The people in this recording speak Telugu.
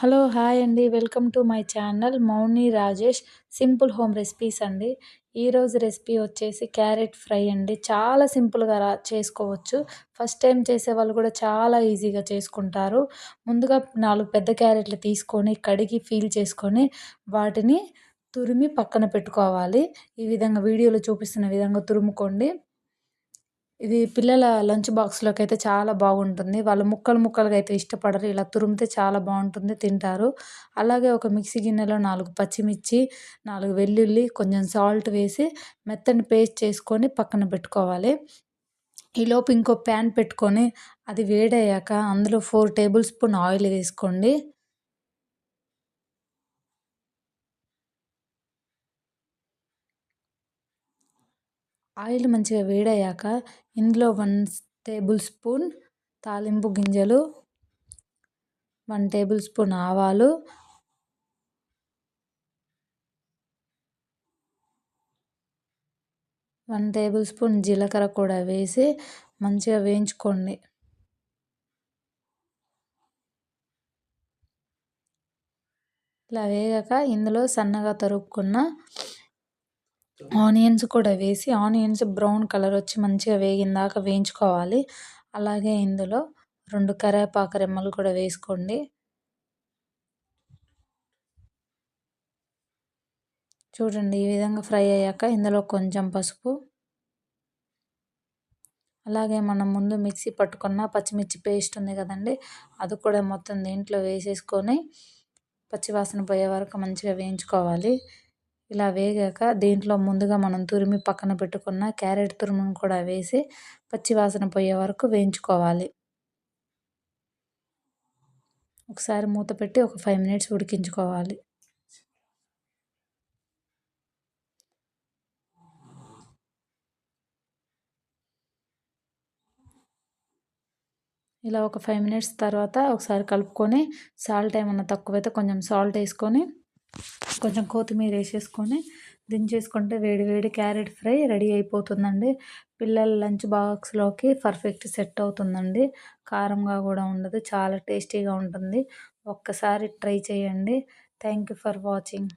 హలో! హాయ్ అండి. Welcome to my channel Mouni Rajesh simple home recipes అండి. ఈరోజు రెసిపీ వచ్చేసి క్యారెట్ ఫ్రై అండి. చాలా సింపుల్‌గా చేసుకోవచ్చు. ఫస్ట్ టైం చేసేవాళ్ళు కూడా చాలా ఈజీగా చేసుకుంటారు. ముందుగా 4 పెద్ద క్యారెట్లు తీసుకొని, కడిగి, చేసుకొని వాటిని తురిమి పక్కన పెట్టుకోవాలి. ఈ విధంగా వీడియోలో చూపిస్తున్న విధంగా తురుముకోండి. ఇది పిల్లల లంచ్ బాక్స్‌లోకైతే చాలా బాగుంటుంది. వాళ్ళు ముక్కలు ముక్కలుగా అయితే ఇష్టపడరు. ఇలా తురిమితే చాలా బావుంటుంది, తింటారు. అలాగే ఒక మిక్సీ గిన్నెలో 4 పచ్చిమిర్చి, 4 వెల్లుల్లి, కొంచెం సాల్ట్ వేసి మెత్తని పేస్ట్ చేసుకొని పక్కన పెట్టుకోవాలి. ఈలోపు ఇంకో ప్యాన్ పెట్టుకొని అది వేడయ్యాక అందులో 4 టేబుల్ స్పూన్ ఆయిల్ వేసుకోండి. ఆయిల్ మంచిగా వేడయ్యాక ఇందులో 1 టేబుల్ స్పూన్ తాలింపు గింజలు, 1 టేబుల్ స్పూన్ ఆవాలు, 1 టేబుల్ స్పూన్ జీలకర్ర కూడా వేసి మంచిగా వేయించుకోండి. ఇలా వేగాక ఇందులో సన్నగా తరుక్కున్న ఆనియన్స్ కూడా వేసి ఆనియన్స్ బ్రౌన్ కలర్ వచ్చి మంచిగా వేగిందాక వేయించుకోవాలి. అలాగే ఇందులో 2 కరివేపాకు రెమ్మలు కూడా వేసుకోండి. చూడండి ఈ విధంగా ఫ్రై అయ్యాక ఇందులో కొంచెం పసుపు, అలాగే మనం ముందు మిక్సీ పట్టుకున్న పచ్చిమిర్చి పేస్ట్ ఉంది కదండీ! అది కూడా మొత్తం దీంట్లో వేసేసుకొని పచ్చివాసన పోయే వరకు మంచిగా వేయించుకోవాలి. ఇలా వేగాక దీంట్లో ముందుగా మనం తురిమి పక్కన పెట్టుకున్న క్యారెట్ తురుమును కూడా వేసి పచ్చివాసన పోయే వరకు వేయించుకోవాలి. ఒకసారి మూత పెట్టి ఒక 5 మినిట్స్ ఉడికించుకోవాలి. ఇలా ఒక 5 మినిట్స్ తర్వాత ఒకసారి కలుపుకొని సాల్ట్ ఏమన్నా తక్కువైతే కొంచెం సాల్ట్ వేసుకొని కొంచెం కొత్తిమీర వేసేసుకొని దించేసుకుంటే వేడి వేడి క్యారెట్ ఫ్రై రెడీ అయిపోతుందండి. పిల్లల లంచ్ బాక్స్‌లోకి పర్ఫెక్ట్ సెట్ అవుతుందండి. కారంగా కూడా ఉండదు. చాలా టేస్టీగా ఉంటుంది. ఒక్కసారి ట్రై చేయండి. Thank you for watching.